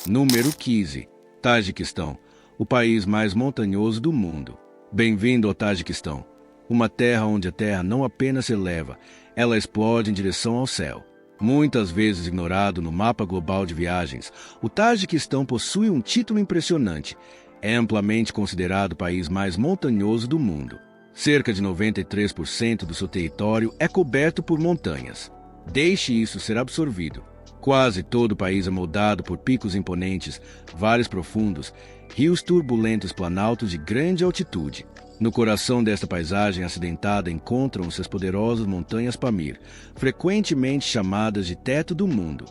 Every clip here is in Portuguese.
Número 15. Tajiquistão, o país mais montanhoso do mundo. Bem-vindo ao Tajiquistão, uma terra onde a terra não apenas se eleva, ela explode em direção ao céu. Muitas vezes ignorado no mapa global de viagens, o Tajiquistão possui um título impressionante. É amplamente considerado o país mais montanhoso do mundo. Cerca de 93% do seu território é coberto por montanhas. Deixe isso ser absorvido. Quase todo o país é moldado por picos imponentes, vales profundos, rios turbulentos, planaltos de grande altitude. No coração desta paisagem acidentada encontram-se as poderosas montanhas Pamir, frequentemente chamadas de teto do mundo.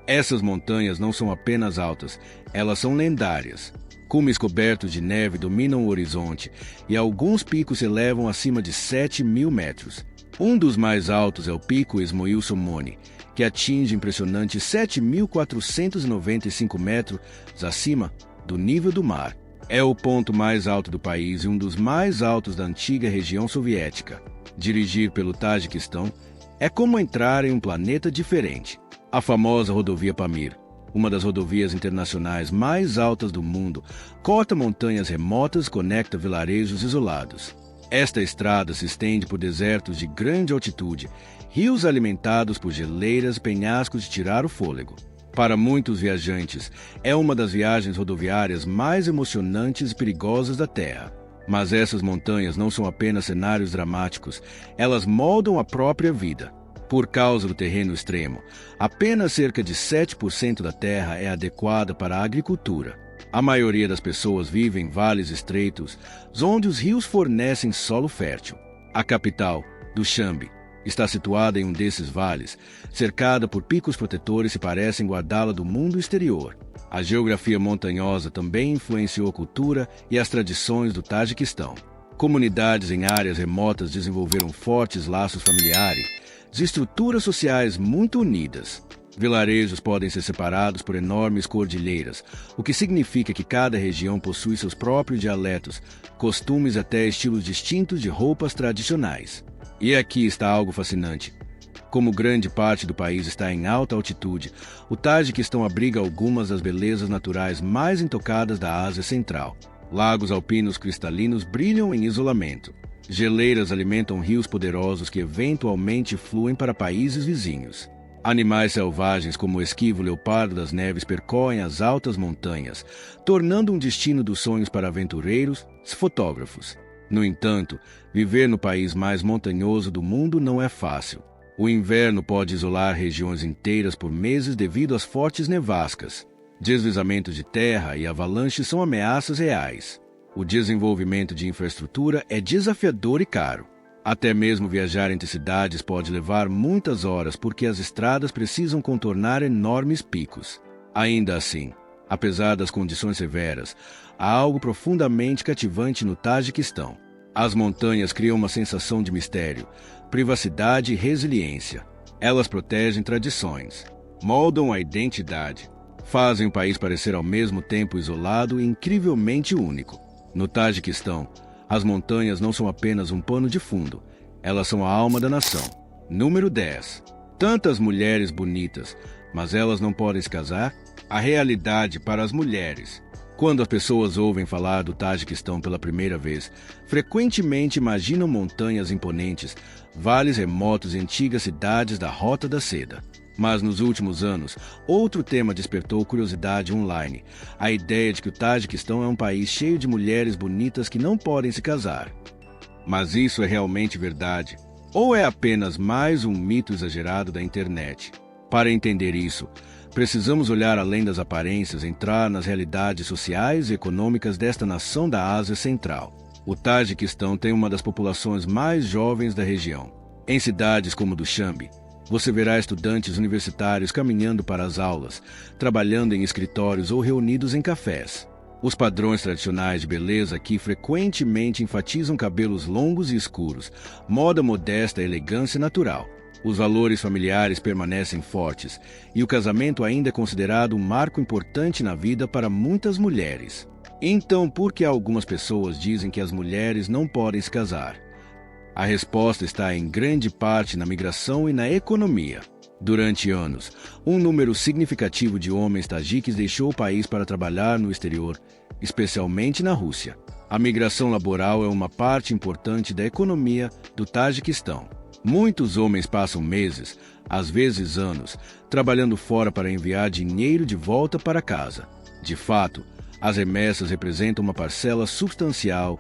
Essas montanhas não são apenas altas, elas são lendárias. Cumes cobertos de neve dominam o horizonte e alguns picos se elevam acima de 7.000 metros. Um dos mais altos é o Pico Ismoil Somoni, que atinge impressionantes 7.495 metros acima do nível do mar. É o ponto mais alto do país e um dos mais altos da antiga região soviética. Dirigir pelo Tajiquistão é como entrar em um planeta diferente. A famosa rodovia Pamir, uma das rodovias internacionais mais altas do mundo, corta montanhas remotas e conecta vilarejos isolados. Esta estrada se estende por desertos de grande altitude, rios alimentados por geleiras e penhascos de tirar o fôlego. Para muitos viajantes, é uma das viagens rodoviárias mais emocionantes e perigosas da Terra. Mas essas montanhas não são apenas cenários dramáticos, elas moldam a própria vida. Por causa do terreno extremo, apenas cerca de 7% da terra é adequada para a agricultura. A maioria das pessoas vive em vales estreitos, onde os rios fornecem solo fértil. A capital, Dushanbe, está situada em um desses vales, cercada por picos protetores que parecem guardá-la do mundo exterior. A geografia montanhosa também influenciou a cultura e as tradições do Tajiquistão. Comunidades em áreas remotas desenvolveram fortes laços familiares e estruturas sociais muito unidas. Vilarejos podem ser separados por enormes cordilheiras, o que significa que cada região possui seus próprios dialetos, costumes e até estilos distintos de roupas tradicionais. E aqui está algo fascinante. Como grande parte do país está em alta altitude, o Tajiquistão abriga algumas das belezas naturais mais intocadas da Ásia Central. Lagos alpinos cristalinos brilham em isolamento. Geleiras alimentam rios poderosos que eventualmente fluem para países vizinhos. Animais selvagens como o esquivo leopardo das neves percorrem as altas montanhas, tornando um destino dos sonhos para aventureiros e fotógrafos. No entanto, viver no país mais montanhoso do mundo não é fácil. O inverno pode isolar regiões inteiras por meses devido às fortes nevascas. Deslizamentos de terra e avalanches são ameaças reais. O desenvolvimento de infraestrutura é desafiador e caro. Até mesmo viajar entre cidades pode levar muitas horas porque as estradas precisam contornar enormes picos. Ainda assim, apesar das condições severas, há algo profundamente cativante no Tajiquistão. As montanhas criam uma sensação de mistério, privacidade e resiliência. Elas protegem tradições, moldam a identidade, fazem o país parecer ao mesmo tempo isolado e incrivelmente único. No Tajiquistão, as montanhas não são apenas um pano de fundo, elas são a alma da nação. Número 10. Tantas mulheres bonitas, mas elas não podem se casar? A realidade para as mulheres. Quando as pessoas ouvem falar do Tajiquistão pela primeira vez, frequentemente imaginam montanhas imponentes, vales remotos e antigas cidades da Rota da Seda. Mas nos últimos anos, outro tema despertou curiosidade online: a ideia de que o Tajiquistão é um país cheio de mulheres bonitas que não podem se casar. Mas isso é realmente verdade? Ou é apenas mais um mito exagerado da internet? Para entender isso, precisamos olhar além das aparências, entrar nas realidades sociais e econômicas desta nação da Ásia Central. O Tajiquistão tem uma das populações mais jovens da região. Em cidades como Dushanbe, você verá estudantes universitários caminhando para as aulas, trabalhando em escritórios ou reunidos em cafés. Os padrões tradicionais de beleza aqui frequentemente enfatizam cabelos longos e escuros, moda modesta e elegância natural. Os valores familiares permanecem fortes e o casamento ainda é considerado um marco importante na vida para muitas mulheres. Então, por que algumas pessoas dizem que as mulheres não podem se casar? A resposta está em grande parte na migração e na economia. Durante anos, um número significativo de homens tajiques deixou o país para trabalhar no exterior, especialmente na Rússia. A migração laboral é uma parte importante da economia do Tajiquistão. Muitos homens passam meses, às vezes anos, trabalhando fora para enviar dinheiro de volta para casa. De fato, as remessas representam uma parcela substancial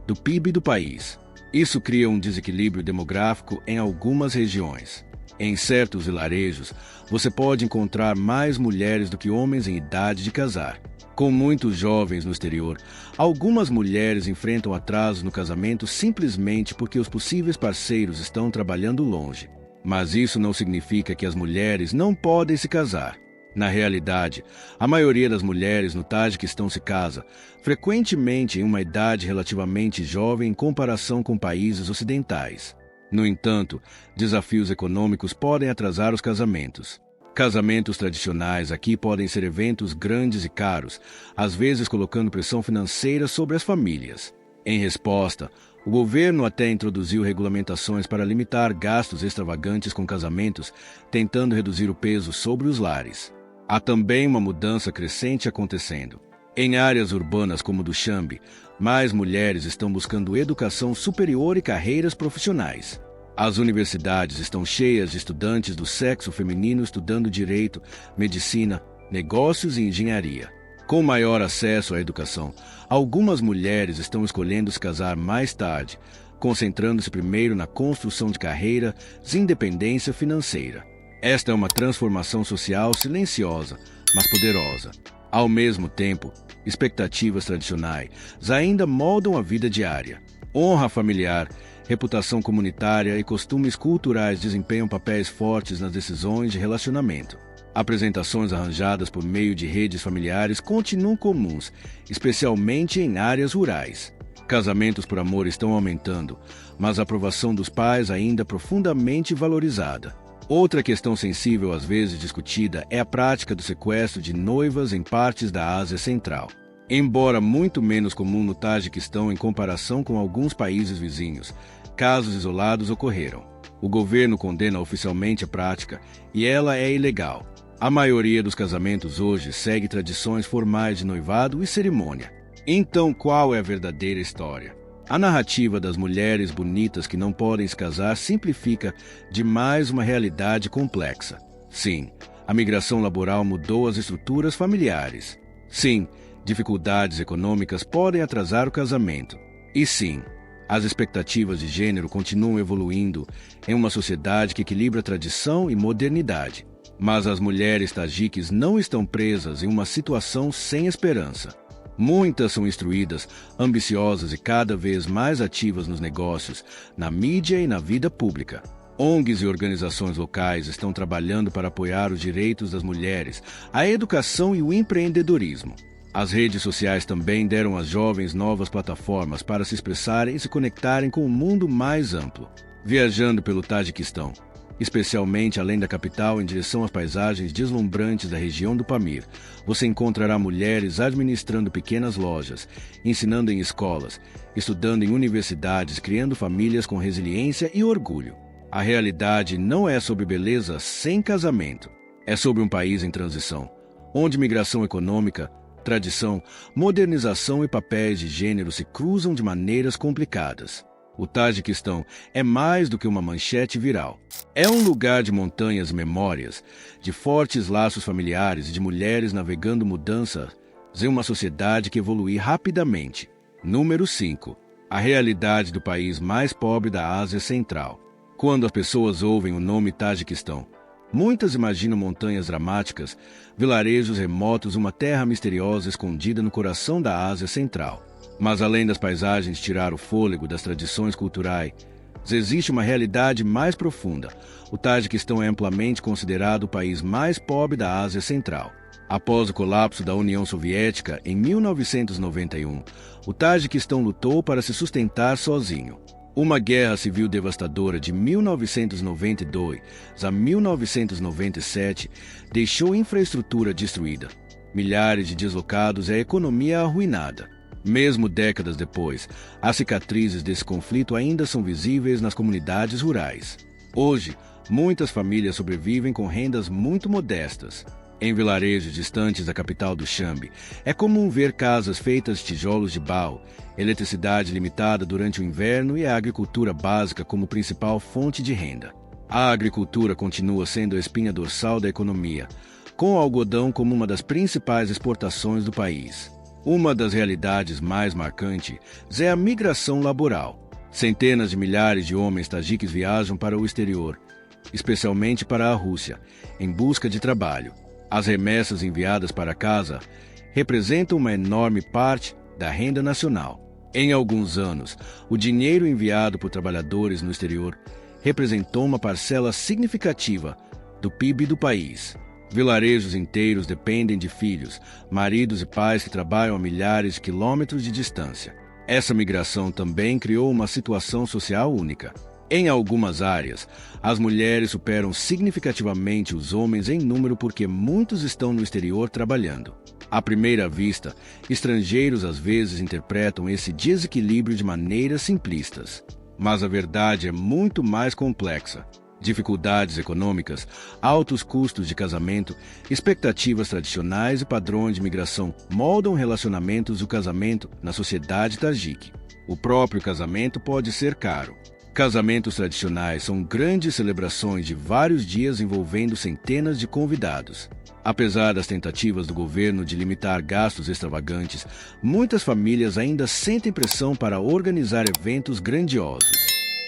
do PIB do país. Isso cria um desequilíbrio demográfico em algumas regiões. Em certos vilarejos, você pode encontrar mais mulheres do que homens em idade de casar. Com muitos jovens no exterior, algumas mulheres enfrentam atrasos no casamento simplesmente porque os possíveis parceiros estão trabalhando longe. Mas isso não significa que as mulheres não podem se casar. Na realidade, a maioria das mulheres no Tajiquistão se casa, frequentemente em uma idade relativamente jovem em comparação com países ocidentais. No entanto, desafios econômicos podem atrasar os casamentos. Casamentos tradicionais aqui podem ser eventos grandes e caros, às vezes colocando pressão financeira sobre as famílias. Em resposta, o governo até introduziu regulamentações para limitar gastos extravagantes com casamentos, tentando reduzir o peso sobre os lares. Há também uma mudança crescente acontecendo. Em áreas urbanas como Dushanbe, mais mulheres estão buscando educação superior e carreiras profissionais. As universidades estão cheias de estudantes do sexo feminino estudando direito, medicina, negócios e engenharia. Com maior acesso à educação, algumas mulheres estão escolhendo se casar mais tarde, concentrando-se primeiro na construção de carreiras e independência financeira. Esta é uma transformação social silenciosa, mas poderosa. Ao mesmo tempo, expectativas tradicionais ainda moldam a vida diária. Honra familiar, reputação comunitária e costumes culturais desempenham papéis fortes nas decisões de relacionamento. Apresentações arranjadas por meio de redes familiares continuam comuns, especialmente em áreas rurais. Casamentos por amor estão aumentando, mas a aprovação dos pais ainda é profundamente valorizada. Outra questão sensível, às vezes discutida, é a prática do sequestro de noivas em partes da Ásia Central. Embora muito menos comum no Tajiquistão em comparação com alguns países vizinhos, casos isolados ocorreram. O governo condena oficialmente a prática e ela é ilegal. A maioria dos casamentos hoje segue tradições formais de noivado e cerimônia. Então, qual é a verdadeira história? A narrativa das mulheres bonitas que não podem se casar simplifica demais uma realidade complexa. Sim, a migração laboral mudou as estruturas familiares. Sim, dificuldades econômicas podem atrasar o casamento. E sim, as expectativas de gênero continuam evoluindo em uma sociedade que equilibra tradição e modernidade. Mas as mulheres tajiques não estão presas em uma situação sem esperança. Muitas são instruídas, ambiciosas e cada vez mais ativas nos negócios, na mídia e na vida pública. ONGs e organizações locais estão trabalhando para apoiar os direitos das mulheres, a educação e o empreendedorismo. As redes sociais também deram às jovens novas plataformas para se expressarem e se conectarem com um mundo mais amplo. Viajando pelo Tajiquistão, especialmente além da capital em direção às paisagens deslumbrantes da região do Pamir, você encontrará mulheres administrando pequenas lojas, ensinando em escolas, estudando em universidades, criando famílias com resiliência e orgulho. A realidade não é sobre beleza sem casamento. É sobre um país em transição, onde migração econômica, tradição, modernização e papéis de gênero se cruzam de maneiras complicadas. O Tajiquistão é mais do que uma manchete viral. É um lugar de montanhas e memórias, de fortes laços familiares e de mulheres navegando mudanças em uma sociedade que evolui rapidamente. Número 5. A realidade do país mais pobre da Ásia Central. Quando as pessoas ouvem o nome Tajiquistão, muitas imaginam montanhas dramáticas, vilarejos remotos, uma terra misteriosa escondida no coração da Ásia Central. Mas além das paisagens tirar o fôlego das tradições culturais, existe uma realidade mais profunda. O Tajiquistão é amplamente considerado o país mais pobre da Ásia Central. Após o colapso da União Soviética em 1991, o Tajiquistão lutou para se sustentar sozinho. Uma guerra civil devastadora de 1992 a 1997 deixou infraestrutura destruída, milhares de deslocados e a economia arruinada. Mesmo décadas depois, as cicatrizes desse conflito ainda são visíveis nas comunidades rurais. Hoje, Muitas famílias sobrevivem com rendas muito modestas. Em vilarejos distantes da capital do Xambi, é comum ver casas feitas de tijolos de barro, eletricidade limitada durante o inverno e a agricultura básica como principal fonte de renda. A agricultura continua sendo a espinha dorsal da economia, com o algodão como uma das principais exportações do país. Uma das realidades mais marcantes é a migração laboral. Centenas de milhares de homens tajiques viajam para o exterior, especialmente para a Rússia, em busca de trabalho. As remessas enviadas para casa representam uma enorme parte da renda nacional. Em alguns anos, o dinheiro enviado por trabalhadores no exterior representou uma parcela significativa do PIB do país. Vilarejos inteiros dependem de filhos, maridos e pais que trabalham a milhares de quilômetros de distância. Essa migração também criou uma situação social única. Em algumas áreas, as mulheres superam significativamente os homens em número porque muitos estão no exterior trabalhando. À primeira vista, estrangeiros às vezes interpretam esse desequilíbrio de maneiras simplistas. Mas a verdade é muito mais complexa. Dificuldades econômicas, altos custos de casamento, expectativas tradicionais e padrões de migração moldam relacionamentos do casamento na sociedade tajique. O próprio casamento pode ser caro. Casamentos tradicionais são grandes celebrações de vários dias envolvendo centenas de convidados. Apesar das tentativas do governo de limitar gastos extravagantes, muitas famílias ainda sentem pressão para organizar eventos grandiosos.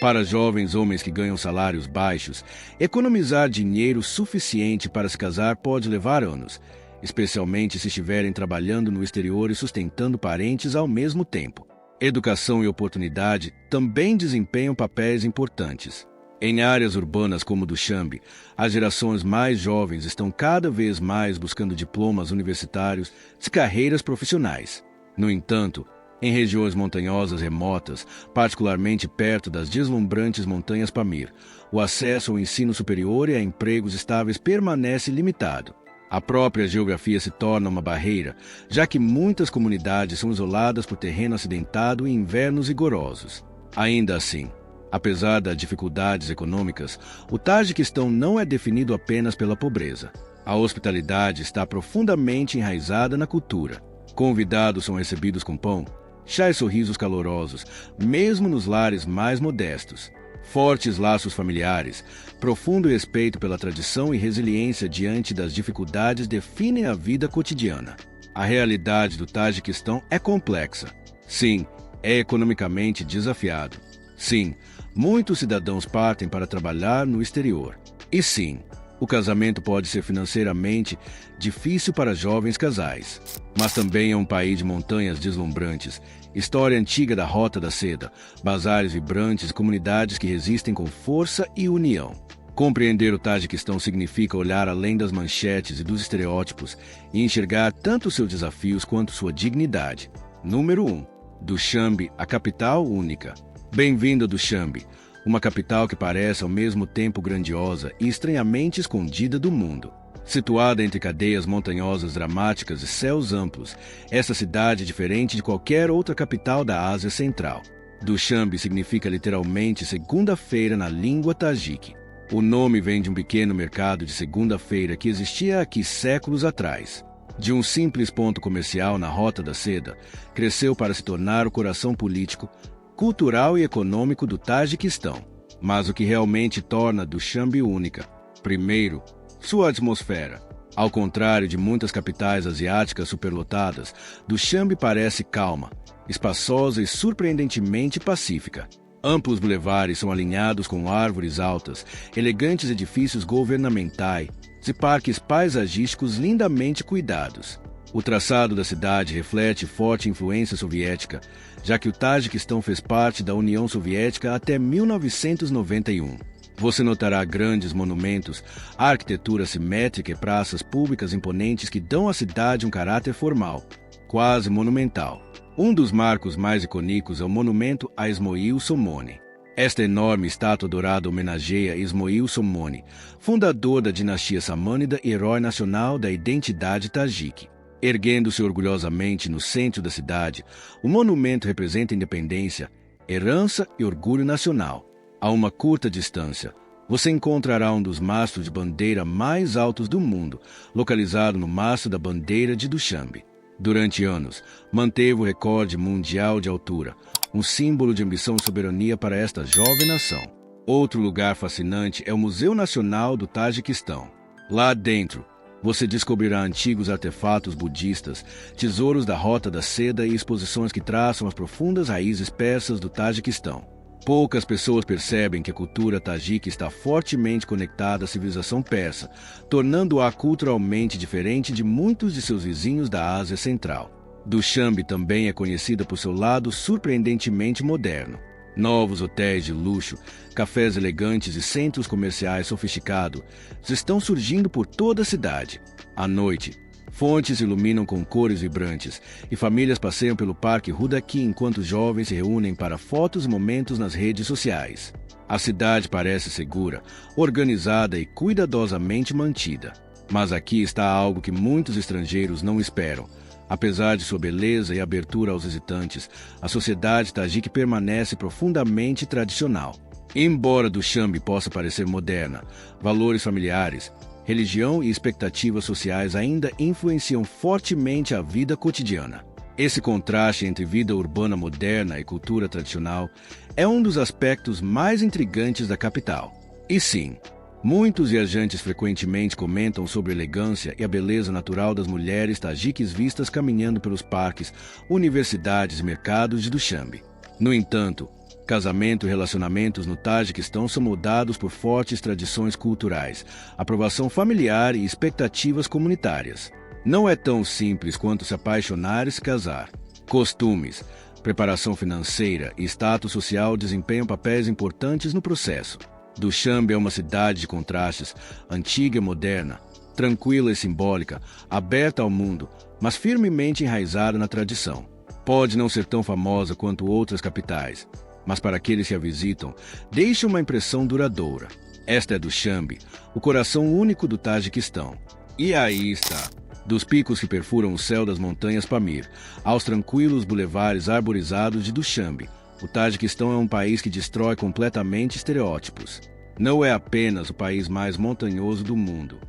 Para jovens homens que ganham salários baixos, economizar dinheiro suficiente para se casar pode levar anos, especialmente se estiverem trabalhando no exterior e sustentando parentes ao mesmo tempo. Educação e oportunidade também desempenham papéis importantes. Em áreas urbanas como do Xambi, as gerações mais jovens estão cada vez mais buscando diplomas universitários de carreiras profissionais. No entanto, em regiões montanhosas remotas, particularmente perto das deslumbrantes montanhas Pamir, o acesso ao ensino superior e a empregos estáveis permanece limitado. A própria geografia se torna uma barreira, já que muitas comunidades são isoladas por terreno acidentado e invernos rigorosos. Ainda assim, apesar das dificuldades econômicas, o Tajiquistão não é definido apenas pela pobreza. A hospitalidade está profundamente enraizada na cultura. Convidados são recebidos com pão, chá e sorrisos calorosos, mesmo nos lares mais modestos. Fortes laços familiares, profundo respeito pela tradição e resiliência diante das dificuldades definem a vida cotidiana. A realidade do Tajiquistão é complexa. Sim, é economicamente desafiado. Sim, muitos cidadãos partem para trabalhar no exterior. E sim, o casamento pode ser financeiramente difícil para jovens casais. Mas também é um país de montanhas deslumbrantes, história antiga da Rota da Seda, bazares vibrantes e comunidades que resistem com força e união. Compreender o Tajiquistão significa olhar além das manchetes e dos estereótipos e enxergar tanto seus desafios quanto sua dignidade. Número 1. Dushanbe, a capital única. Bem-vindo a Dushanbe, uma capital que parece ao mesmo tempo grandiosa e estranhamente escondida do mundo. Situada entre cadeias montanhosas dramáticas e céus amplos, essa cidade é diferente de qualquer outra capital da Ásia Central. Dushanbe significa literalmente segunda-feira na língua tajique. O nome vem de um pequeno mercado de segunda-feira que existia aqui séculos atrás. De um simples ponto comercial na Rota da Seda, cresceu para se tornar o coração político, cultural e econômico do Tajiquistão. Mas o que realmente torna Dushanbe única? Primeiro, sua atmosfera. Ao contrário de muitas capitais asiáticas superlotadas, Dushanbe parece calma, espaçosa e surpreendentemente pacífica. Amplos bulevares são alinhados com árvores altas, elegantes edifícios governamentais e parques paisagísticos lindamente cuidados. O traçado da cidade reflete forte influência soviética, já que o Tajiquistão fez parte da União Soviética até 1991. Você notará grandes monumentos, arquitetura simétrica e praças públicas imponentes que dão à cidade um caráter formal, quase monumental. Um dos marcos mais icônicos é o monumento a Ismoil Somone. Esta enorme estátua dourada homenageia Ismoil Somone, fundador da dinastia samânida e herói nacional da identidade tajique. Erguendo-se orgulhosamente no centro da cidade, o monumento representa independência, herança e orgulho nacional. A uma curta distância, você encontrará um dos mastros de bandeira mais altos do mundo, localizado no mastro da bandeira de Dushanbe. Durante anos, manteve o recorde mundial de altura, um símbolo de ambição e soberania para esta jovem nação. Outro lugar fascinante é o Museu Nacional do Tajiquistão. Lá dentro, você descobrirá antigos artefatos budistas, tesouros da Rota da Seda e exposições que traçam as profundas raízes persas do Tajiquistão. Poucas pessoas percebem que a cultura tajique está fortemente conectada à civilização persa, tornando-a culturalmente diferente de muitos de seus vizinhos da Ásia Central. Dushanbe também é conhecida por seu lado surpreendentemente moderno. Novos hotéis de luxo, cafés elegantes e centros comerciais sofisticados estão surgindo por toda a cidade. À noite, fontes iluminam com cores vibrantes e famílias passeiam pelo Parque Rudaki enquanto jovens se reúnem para fotos e momentos nas redes sociais. A cidade parece segura, organizada e cuidadosamente mantida. Mas aqui está algo que muitos estrangeiros não esperam. Apesar de sua beleza e abertura aos visitantes, a sociedade tajique permanece profundamente tradicional. Embora Dushanbe possa parecer moderna, valores familiares, religião e expectativas sociais ainda influenciam fortemente a vida cotidiana. Esse contraste entre vida urbana moderna e cultura tradicional é um dos aspectos mais intrigantes da capital. E sim, muitos viajantes frequentemente comentam sobre a elegância e a beleza natural das mulheres tajiques vistas caminhando pelos parques, universidades e mercados de Dushanbe. No entanto, casamento e relacionamentos no Tajiquistão são moldados por fortes tradições culturais, aprovação familiar e expectativas comunitárias. Não é tão simples quanto se apaixonar e se casar. Costumes, preparação financeira e status social desempenham papéis importantes no processo. Dushanbe é uma cidade de contrastes, antiga e moderna, tranquila e simbólica, aberta ao mundo, mas firmemente enraizada na tradição. Pode não ser tão famosa quanto outras capitais, mas para aqueles que a visitam, deixa uma impressão duradoura. Esta é Dushanbe, o coração único do Tajiquistão. E aí está, dos picos que perfuram o céu das montanhas Pamir, aos tranquilos bulevares arborizados de Dushanbe, o Tajiquistão é um país que destrói completamente estereótipos. Não é apenas o país mais montanhoso do mundo.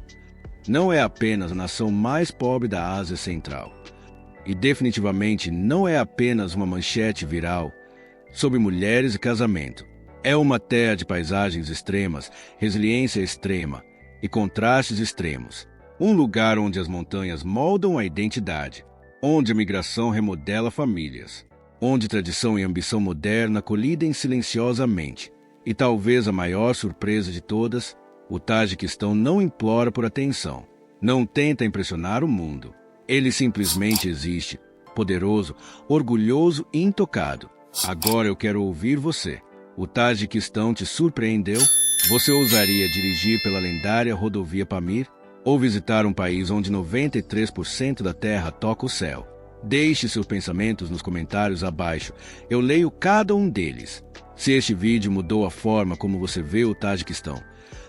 Não é apenas a nação mais pobre da Ásia Central. E definitivamente não é apenas uma manchete viral sobre mulheres e casamento. É uma terra de paisagens extremas, resiliência extrema e contrastes extremos. Um lugar onde as montanhas moldam a identidade, onde a migração remodela famílias, onde tradição e ambição moderna colidem silenciosamente. E talvez a maior surpresa de todas, o Tajiquistão não implora por atenção, não tenta impressionar o mundo. Ele simplesmente existe, poderoso, orgulhoso e intocado. Agora eu quero ouvir você. O Tajiquistão te surpreendeu? Você ousaria dirigir pela lendária rodovia Pamir? Ou visitar um país onde 93% da terra toca o céu? Deixe seus pensamentos nos comentários abaixo. Eu leio cada um deles. Se este vídeo mudou a forma como você vê o Tajiquistão,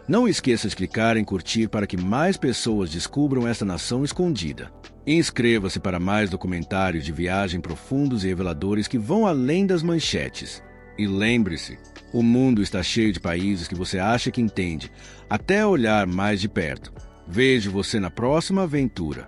não esqueça de clicar em curtir para que mais pessoas descubram esta nação escondida. Inscreva-se para mais documentários de viagem profundos e reveladores que vão além das manchetes. E lembre-se, o mundo está cheio de países que você acha que entende, até olhar mais de perto. Vejo você na próxima aventura.